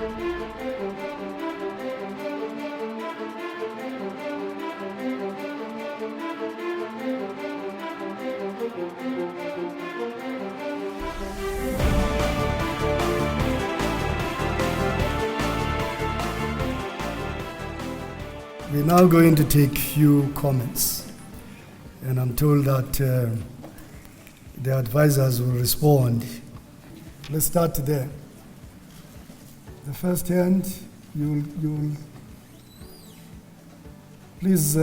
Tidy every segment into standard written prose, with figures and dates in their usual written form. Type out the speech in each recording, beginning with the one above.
We're now going to take few comments, and I'm told that the advisors will respond. Let's start there. The first hand, you'll please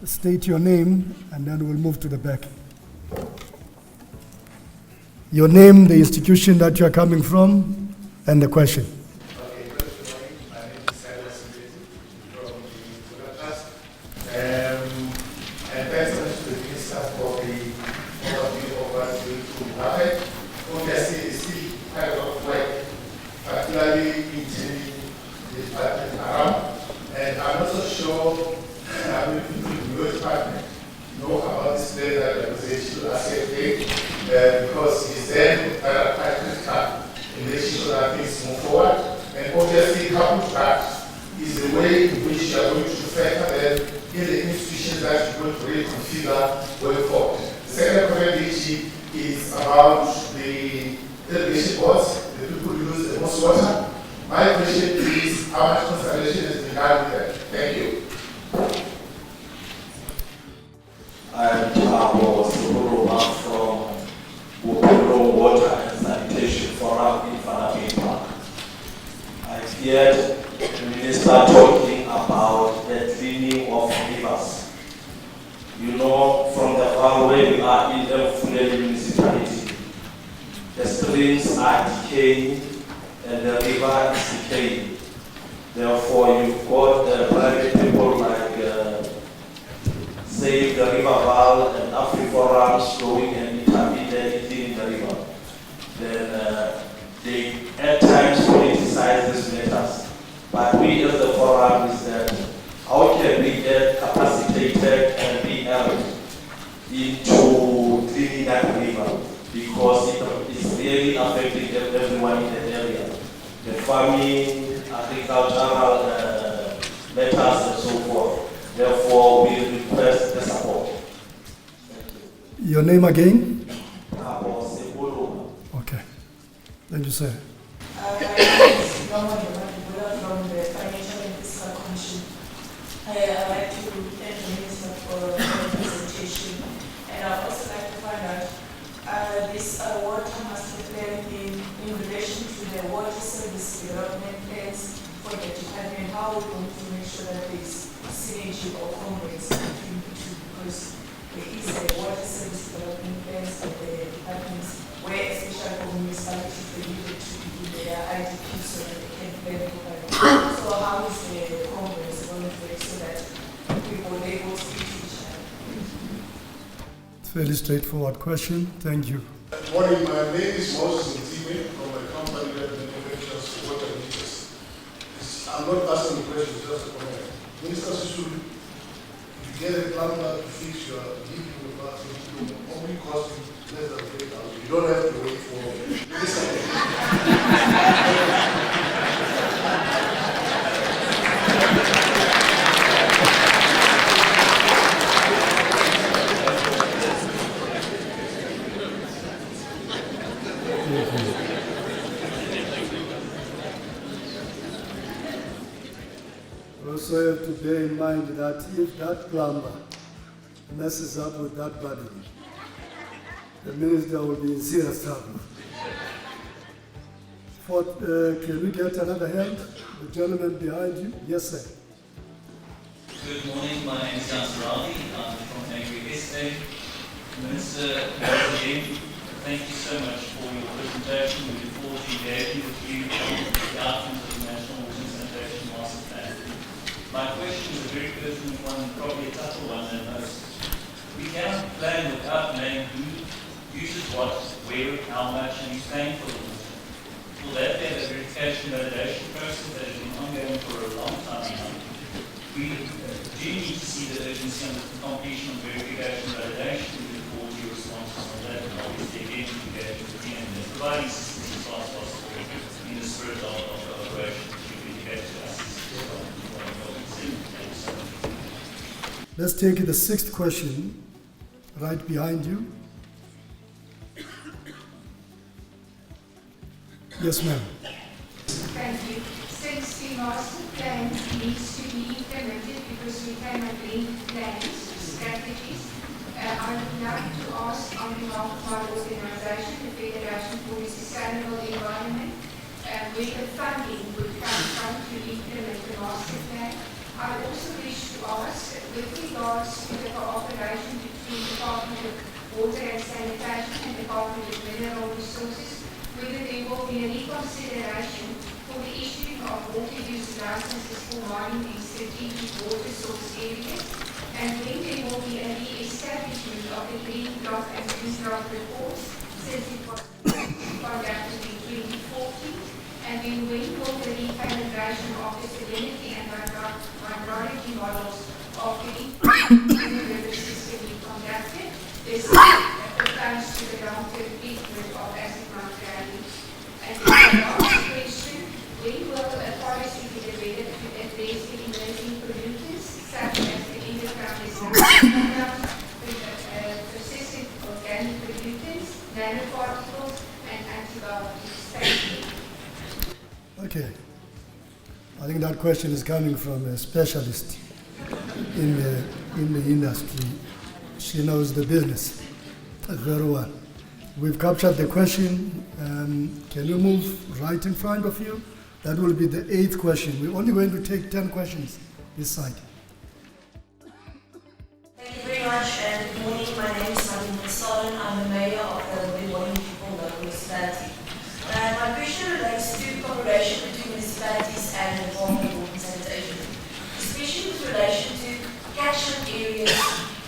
state your name, and then we'll move to the back. Your name, the institution that you are coming from, and the question. Because he's then in relation to that things move forward. And obviously, coupled to that is the way in which you are going to factor them in the institutions that you're going to reconfigure going forward. The second comment is about the irrigation boards, the people who use the most water. My question is how much consideration has been done with that? Thank you. I'm from Bupero Water and Sanitation Forum in Fanapin Park. I've heard the minister talking about the cleaning of rivers. You know, from the farm where we are in the Fulani municipality, the streams are decaying and the river is decaying. Therefore, you've got private people like Save the River Val and AfriForum going and intervening in the river. Then they at times politicize these matters. But we as the forum is that how can we get capacitated and be able into cleaning that river? Because it's really affecting everyone in the area. The farming, agricultural matters and so forth. Therefore, we request the support. Thank you. Your name again? Okay. Thank you, sir. My name is from the Financial and Fiscal Commission. I'd like to thank the Minister for the presentation. And I'd also like to find out this water master plan in relation to the water service development plans for the department. How are we going to make sure that there is synergy or congruence between the two? Because there is a water service development plans for the departments where especially for municipalities they needed to do their IDP so that they can plan properly. So how is the congruence going to work so that people they will speak to each other? It's a fairly straightforward question. Thank you. Good morning. My name is Moses Mtime from a company that manufactures water meters. I'm not asking the question, just a comment. Minister Sisulu, if you get a plumber to fix your leak in the bathroom, it will only cost you less than 3,000. You don't have to wait for Also have to bear in mind that if that plumber messes up with that body, the minister will be in serious trouble. Can we get another hand? The gentleman behind you? Yes, sir. Good morning, my name is Jan Sarali. I'm from Agri SA. Minister, once again, thank you so much for your presentation. We look forward to engaging with you on the outcomes of the National Water and Sanitation Master Plan. My question is a very pertinent one, probably a tougher one than most. We cannot plan without knowing who uses what, where, how much, and who's paying for the water. Will that be a verification validation process that has been ongoing for a long time now? We do need to see the urgency on the completion of verification validation. We look forward to your responses on that, and obviously again engage with the team and providing assistance as far as possible in the spirit of Let's take the sixth question right behind you. Yes, ma'am. Thank you. Since the master plan needs to be implemented because we cannot link plans, strategies, I would like to ask on behalf of my organization, the Federation for a Sustainable Environment, where the funding would come from to implement the master plan. I also wish to ask, with regards to the cooperation between Department of Water and Sanitation and Department of Mineral Resources, whether there will be a reconsideration for the issuing of water use licenses for mining in strategic water source areas, and when there will be a re-establishment of the green block and green block reports since it was conducted in 2014, and then when will the recalibration of the salinity and hydrology models of the river system be conducted? This pertains to the long-term treatment of acid mine value. And the last question, when will a policy be developed to address the emerging pollutants such as the endocrine persistent organic pollutants, nanoparticles, and antibiotics? Thank you. Okay. I think that question is coming from a specialist in the industry. She knows the business very well. We've captured the question. Can you move right in front of you? That will be the 8th question. We're only going to take 10 questions this side. Thank you very much, and good morning. My name is Martin Solon. I'm the mayor of the Morning People local municipality. My question relates to cooperation between municipalities and the Department of Water and Sanitation, especially with relation to catchment areas,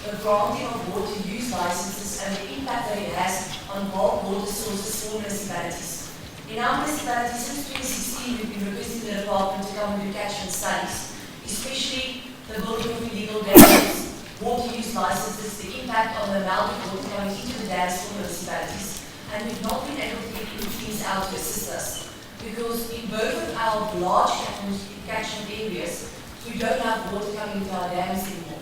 the granting of water use licenses, and the impact that it has on bulk water sources for municipalities. In our municipality, since 2016, we've been requesting the department to come and do catchment studies, especially the building of illegal dams, water use licenses, the impact on the amount of water coming into the dams for municipalities. And we've not been able to get things out to assist us, because in both of our large catchment areas, we don't have water coming into our dams anymore.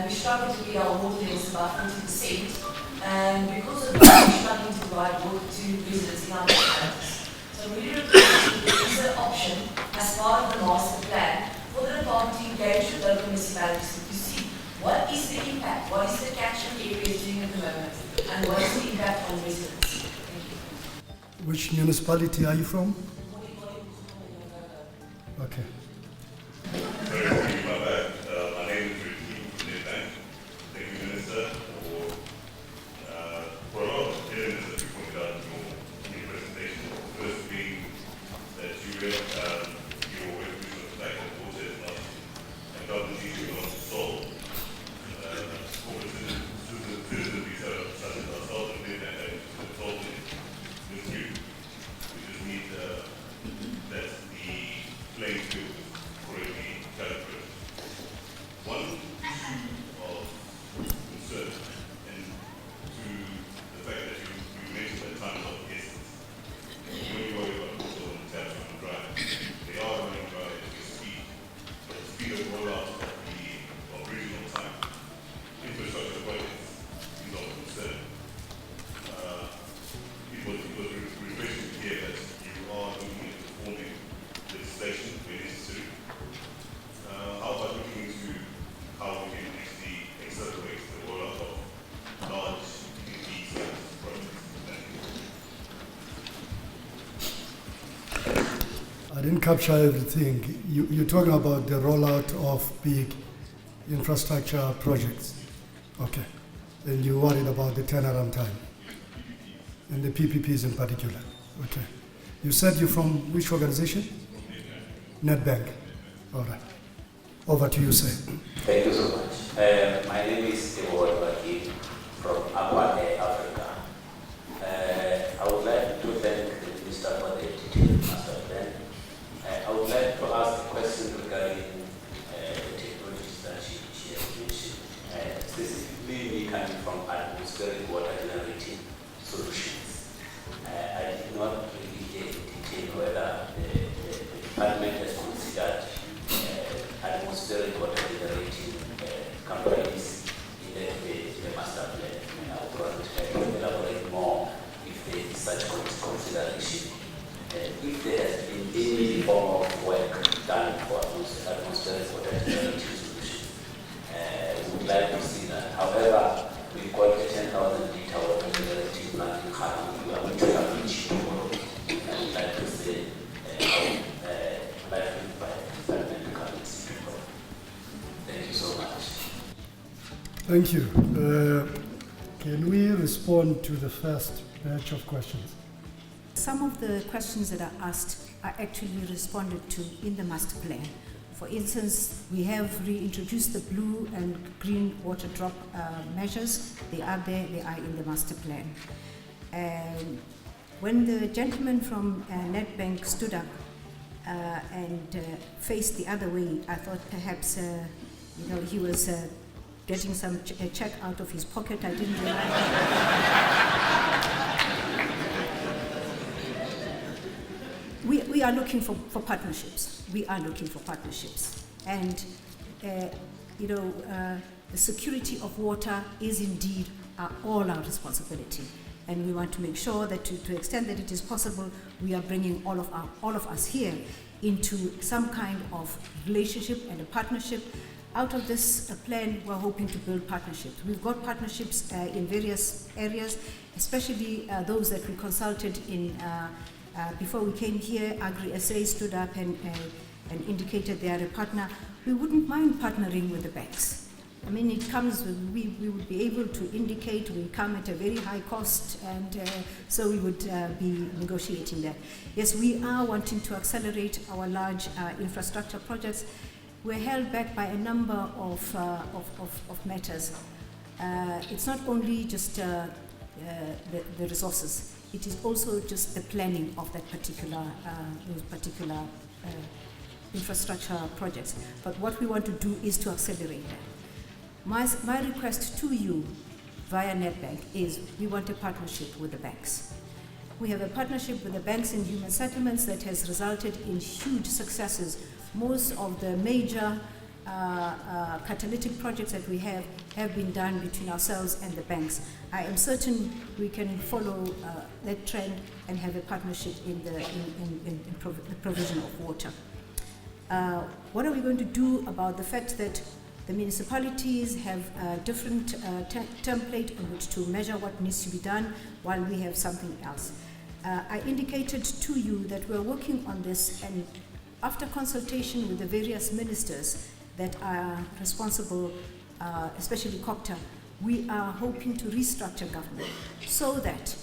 We struggle to get our water levels above 40%, and because of that, we're struggling to provide water to residents in our municipalities. So we really request there is an option as part of the master plan for the department to engage with local municipalities to see what is the impact, what is the catchment areas doing at the moment, and what is the impact on residents. Thank you. Which municipality are you from? Okay. Sorry for being my bad. My name is Ricky from Nedbank. Thank you, Minister, for a lot of things that you pointed out in your presentation. First being that you were always pushing the fact that water is not a government issue, not solved. Corporate citizens such as ourselves and Nedbank have solved it with you. We just need that the playing field correctly calibrated. One issue of concern, and to the fact that you mentioned that time is of the essence. When you worry about water on the taps running dry, they are running dry at your speed, but the speed of rollout of the original time infrastructure projects is of concern. It was refreshing to hear that you are looking at reforming legislation where necessary. How about looking into how we can actually accelerate the rollout of large PPP projects? I didn't capture everything. You're talking about the rollout of big infrastructure projects. Okay. And you worried about the turnaround time and the PPPs in particular. Okay. You said you're from which organization? Nedbank. All right. Over to you, sir. Thank you so much. My name is Eward Baki from Aqua Air Africa. I would like to thank the Minister for the detailed master plan. I would like to ask a question regarding the technologies that she has mentioned, specifically me coming from atmospheric water generating solutions. I did not really get in detail whether the department has considered atmospheric water generating if there has been any form of work done for atmospheric water quality solution. We would like to see that. However, we've got the 10,000 litre water generating plant in Khartoum. We are going to have reached tomorrow. And we'd like to see how likely by environmental comments. Thank you so much. Thank you. Can we respond to the first batch of questions? Some of the questions that are asked are actually responded to in the master plan. For instance, we have reintroduced the blue and green water drop measures. They are there, they are in the master plan. And when the gentleman from Nedbank stood up and faced the other way, I thought perhaps he was getting a check out of his pocket. I didn't realize. We are looking for partnerships. We are looking for partnerships. And, the security of water is indeed all our responsibility. And we want to make sure that to the extent that it is possible, we are bringing all of us here into some kind of relationship and a partnership. Out of this plan, we're hoping to build partnerships. We've got partnerships in various areas, especially those that we consulted in. Before we came here, Agri-SA stood up and indicated they are a partner. We wouldn't mind partnering with the banks. I mean, it comes with, we would be able to indicate we come at a very high cost, and so we would be negotiating that. Yes, we are wanting to accelerate our large infrastructure projects. We're held back by a number of matters. It's not only just the resources. It is also just the planning of that those particular infrastructure projects. But what we want to do is to accelerate that. My request to you via Nedbank is we want a partnership with the banks. We have a partnership with the banks in human settlements that has resulted in huge successes. Most of the major catalytic projects that we have been done between ourselves and the banks. I am certain we can follow that trend and have a partnership in the provision of water. What are we going to do about the fact that the municipalities have a different template on which to measure what needs to be done while we have something else? I indicated to you that we're working on this, and after consultation with the various ministers that are responsible, especially COPTA, we are hoping to restructure government so that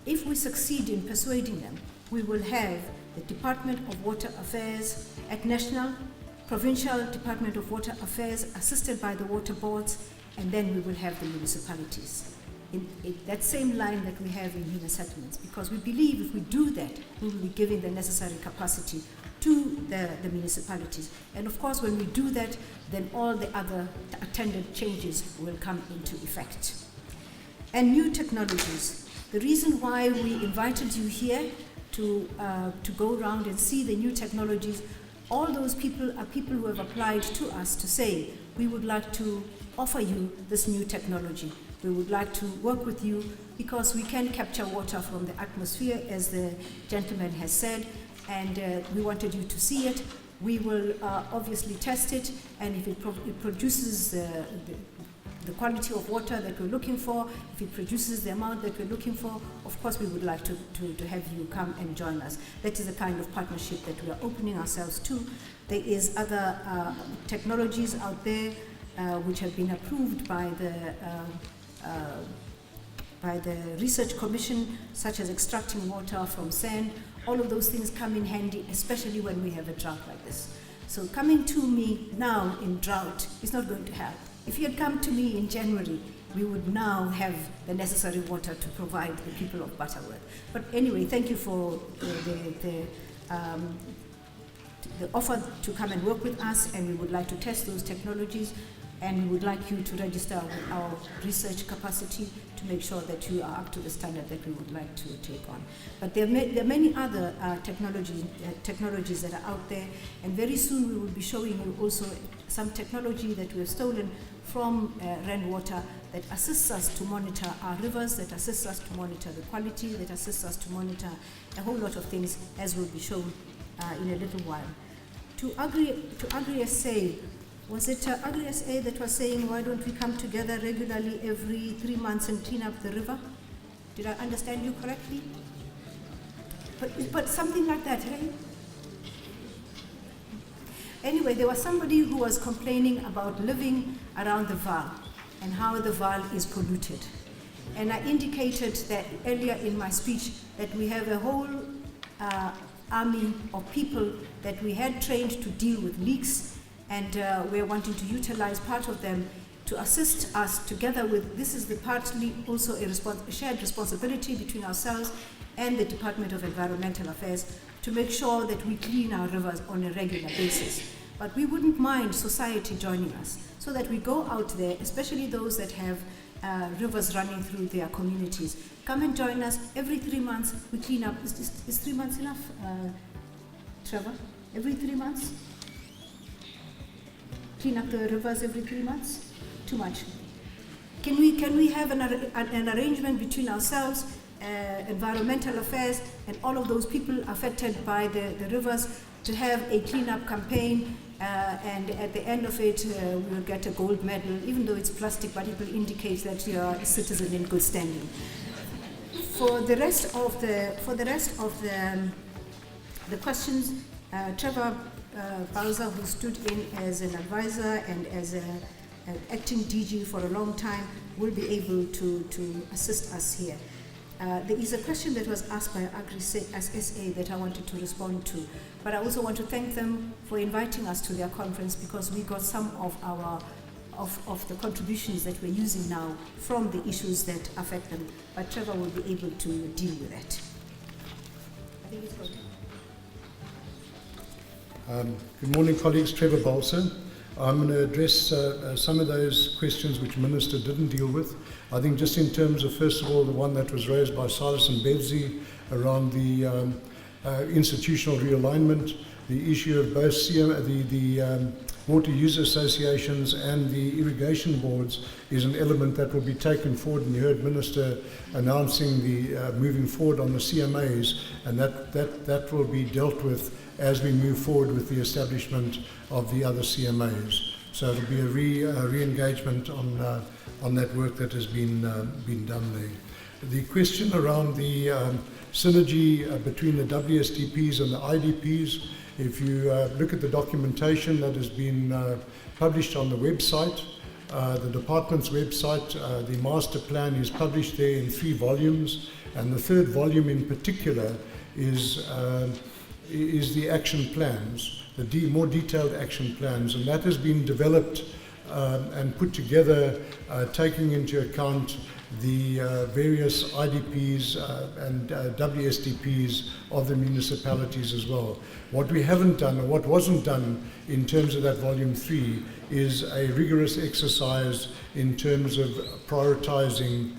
if we succeed in persuading them, we will have the Department of Water Affairs at national, provincial Department of Water Affairs assisted by the water boards, and then we will have the municipalities. In that same line that we have in human settlements, because we believe if we do that, we will be giving the necessary capacity to the municipalities. And of course, when we do that, then all the other attendant changes will come into effect. And new technologies. The reason why we invited you here to go around and see the new technologies, all those people are people who have applied to us to say, we would like to offer you this new technology. We would like to work with you because we can capture water from the atmosphere, as the gentleman has said, and we wanted you to see it. We will obviously test it, and if it produces the quality of water that we're looking for, if it produces the amount that we're looking for, of course we would like to have you come and join us. That is the kind of partnership that we are opening ourselves to. There is other technologies out there which have been approved by the Research Commission, such as extracting water from sand. All of those things come in handy, especially when we have a drought like this. So coming to me now in drought is not going to help. If you had come to me in January, we would now have the necessary water to provide the people of Butterworth. But anyway, thank you for the offer to come and work with us, and we would like to test those technologies. and we would like you to register with our research capacity to make sure that you are up to the standard that we would like to take on. But there are many other technologies that are out there, and very soon we will be showing you also some technology that we have stolen from Rainwater that assists us to monitor our rivers, that assists us to monitor the quality, that assists us to monitor a whole lot of things, as will be shown in a little while. To Agri-SA, was it Agri-SA that was saying, why don't we come together regularly every 3 months and clean up the river? Did I understand you correctly? But something like that, hey? Anyway, there was somebody who was complaining about living around the Vaal and how the Vaal is polluted. And I indicated that earlier in my speech that we have a whole army of people that we had trained to deal with leaks, and we're wanting to utilize part of them to assist us together with, this is partly also a shared responsibility between ourselves and the Department of Environmental Affairs to make sure that we clean our rivers on a regular basis. But we wouldn't mind society joining us so that we go out there, especially those that have rivers running through their communities. Come and join us. Every 3 months we clean up. Is 3 months enough, Trevor? Every 3 months? Clean up the rivers every 3 months? Too much. Can we have an arrangement between ourselves, environmental affairs, and all of those people affected by the rivers to have a cleanup campaign, and at the end of it we will get a gold medal, even though it's plastic, but it will indicate that you are a citizen in good standing. For the rest of the questions, Trevor Bowser, who stood in as an advisor and as an acting DG for a long time, will be able to assist us here. There is a question that was asked by Agri-SA that I wanted to respond to, but I also want to thank them for inviting us to their conference, because we got some of the contributions that we're using now from the issues that affect them, but Trevor will be able to deal with that. I think it's good. Good morning, colleagues. Trevor Balser. I'm going to address some of those questions which Minister didn't deal with. I think just in terms of, first of all, the one that was raised by Silas and Betsy around the institutional realignment, the issue of both the water user associations and the irrigation boards is an element that will be taken forward, and you heard Minister announcing the moving forward on the CMAs, and that will be dealt with as we move forward with the establishment of the other CMAs. So it'll be a re-engagement on that work that has been done there. The question around the synergy between the WSDPs and the IDPs, if you look at the documentation that has been published on the website, the department's website, the master plan is published there in 3 volumes, and the 3rd volume in particular is the action plans, the more detailed action plans, and that has been developed and put together taking into account the various IDPs and WSDPs of the municipalities as well. What we haven't done, or what wasn't done in terms of that volume 3, is a rigorous exercise in terms of prioritizing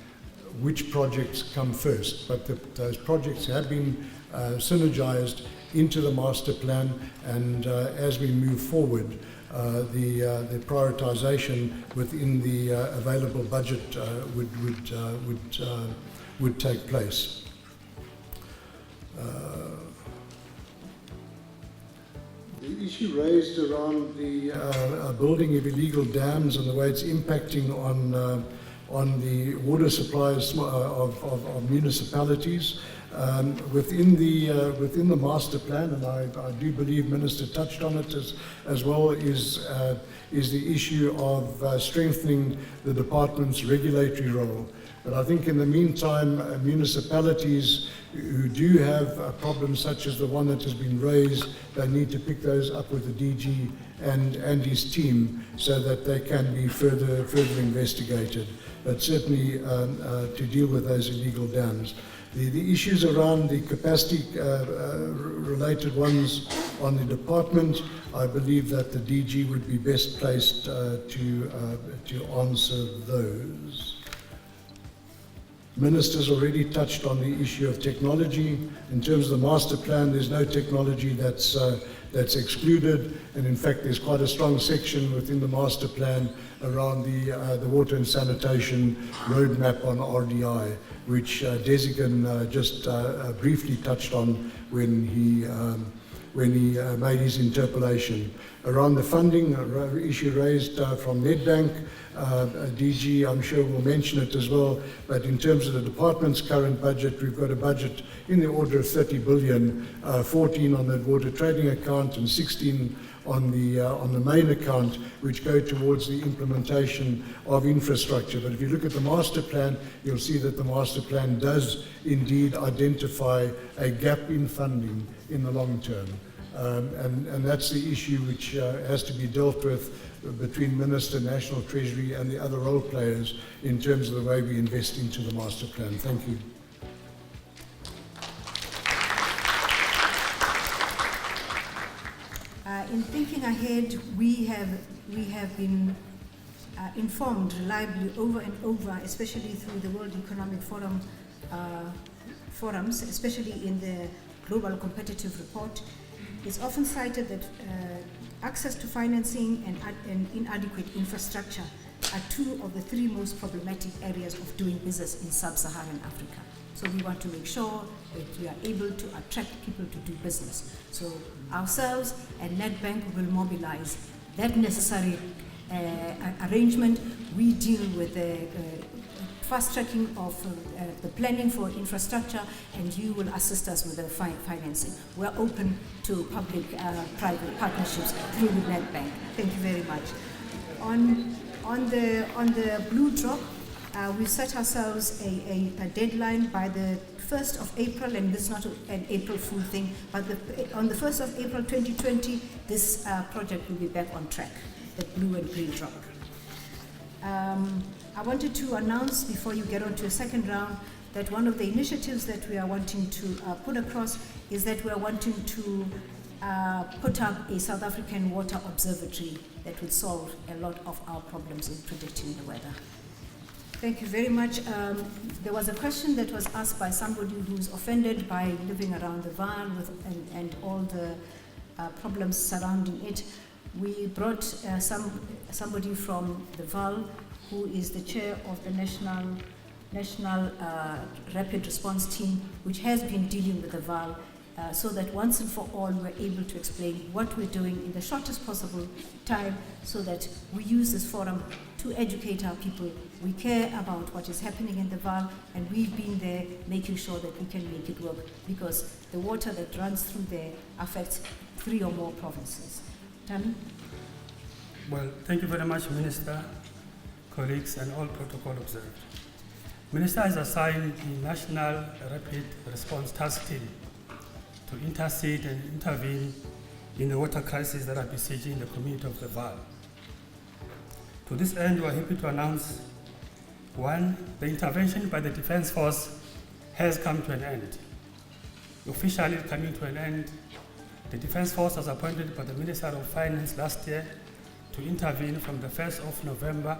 which projects come first, but those projects have been synergized into the master plan, and as we move forward, the prioritization within the available budget would take place. The issue raised around the building of illegal dams and the way it's impacting on the water supplies of municipalities. Within the master plan, and I do believe Minister touched on it as well, is the issue of strengthening the department's regulatory role. But I think in the meantime, municipalities who do have problems such as the one that has been raised, they need to pick those up with the DG and his team so that they can be further investigated. But certainly to deal with those illegal dams. The issues around the capacity related ones on the department, I believe that the DG would be best placed to answer those. Minister's already touched on the issue of technology. In terms of the master plan, there's no technology that's excluded, and in fact there's quite a strong section within the master plan around the water and sanitation roadmap on RDI, which Desigan just briefly touched on when he made his interpellation. Around the funding issue raised from Nedbank, DG I'm sure will mention it as well, but in terms of the department's current budget, we've got a budget in the order of 30 billion, 14 on the water trading account and 16 on the main account, which go towards the implementation of infrastructure. But if you look at the master plan, you'll see that the master plan does indeed identify a gap in funding in the long term. And that's the issue which has to be dealt with between Minister, National Treasury and the other role players in terms of the way we invest into the master plan. Thank you. In thinking ahead, we have been informed reliably over and over, especially through the World Economic Forum forums, especially in the Global Competitive Report. It's often cited that access to financing and inadequate infrastructure are two of the three most problematic areas of doing business in sub-Saharan Africa. So we want to make sure that we are able to attract people to do business. So ourselves and Nedbank will mobilize that necessary arrangement. We deal with the fast tracking of the planning for infrastructure, and you will assist us with the financing. We're open to public-private partnerships through the Nedbank. Thank you very much. On the blue drop, we set ourselves a deadline by the 1st of April, and this is not an April Fool thing, but on the 1st of April 2020, this project will be back on track, the blue and green drop. I wanted to announce, before you get on to a second round, that one of the initiatives that we are wanting to put across is that we are wanting to put up a South African water observatory that would solve a lot of our problems in predicting the weather. Thank you very much. There was a question that was asked by somebody who's offended by living around the Vaal and all the problems surrounding it. We brought somebody from the Vaal who is the chair of the National Rapid Response Team, which has been dealing with the Vaal, so that once and for all we're able to explain what we're doing in the shortest possible time, so that we use this forum to educate our people. We care about what is happening in the Vaal, and we've been there making sure that we can make it work, because the water that runs through there affects 3 or more provinces. Tammy? Well, thank you very much, Minister, colleagues, and all protocol observed. Minister has assigned the National Rapid Response Task Team to intercede and intervene in the water crisis that are besieging the community of the Vaal. To this end, we are happy to announce, 1, the intervention by the Defence Force has come to an end. Officially coming to an end, the Defence Force was appointed by the Minister of Finance last year to intervene from the 1st of November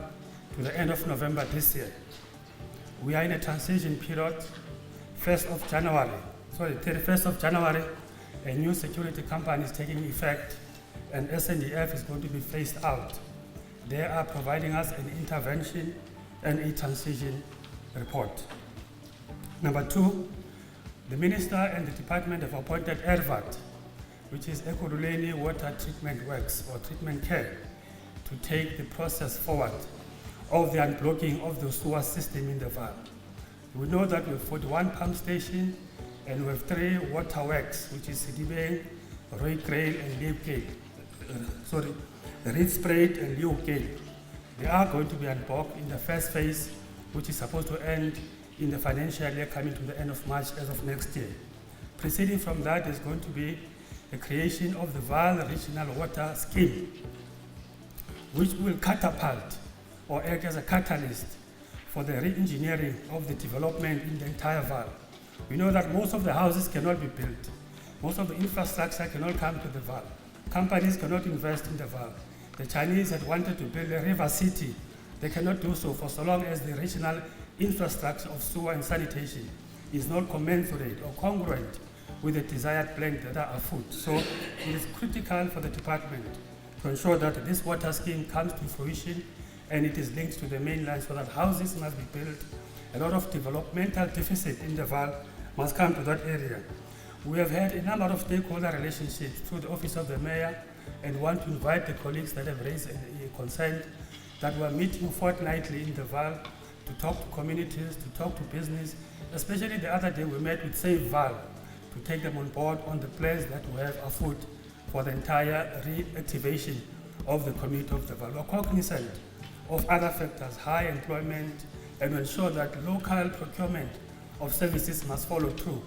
to the end of November this year. We are in a transition period. 31st of January, a new security company is taking effect, and SNDF is going to be phased out. They are providing us an intervention and a transition report. Number 2, the Minister and the Department have appointed ERVAT, which is Ekurhuleni Water Treatment Works, or treatment care, to take the process forward of the unblocking of the sewer system in the Vaal. We know that we have 41 pump stations and we have 3 water works, which is Sidibeng, Rooikraal, and Reedspruit and Leeuwkeel. They are going to be unblocked in the first phase, which is supposed to end in the financial year coming to the end of March as of next year. Preceding from that is going to be the creation of the Vaal Regional Water Scheme, which will catapult or act as a catalyst for the re-engineering of the development in the entire Vaal. We know that most of the houses cannot be built. Most of the infrastructure cannot come to the Vaal. Companies cannot invest in the Vaal. The Chinese had wanted to build a river city. They cannot do so for so long as the regional infrastructure of sewer and sanitation is not commensurate or congruent with the desired plan that are afoot. So it is critical for the department to ensure that this water scheme comes to fruition and it is linked to the mainland so that houses must be built. A lot of developmental deficit in the Vaal must come to that area. We have had a number of stakeholder relationships through the office of the mayor and want to invite the colleagues that have raised a concern that we are meeting fortnightly in the Vaal to talk to communities, to talk to business. Especially the other day we met with Save Vaal to take them on board on the plans that we have afoot for the entire reactivation of the community of the Vaal. We are cognizant of other factors, high employment, and ensure that local procurement of services must follow through.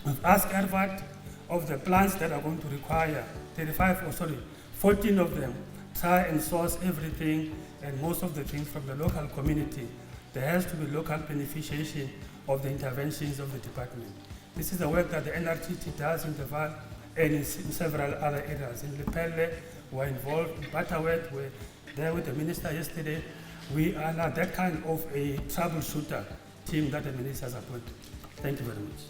We've asked ERVAT of the plants that are going to require 14 of them, try and source everything and most of the things from the local community. There has to be local beneficiation of the interventions of the department. This is the work that the NRTT does in the Vaal and in several other areas. In Lepelle, we're involved. In Butterworth, we're there with the minister yesterday. We are now that kind of a troubleshooter team that the minister has appointed. Thank you very much.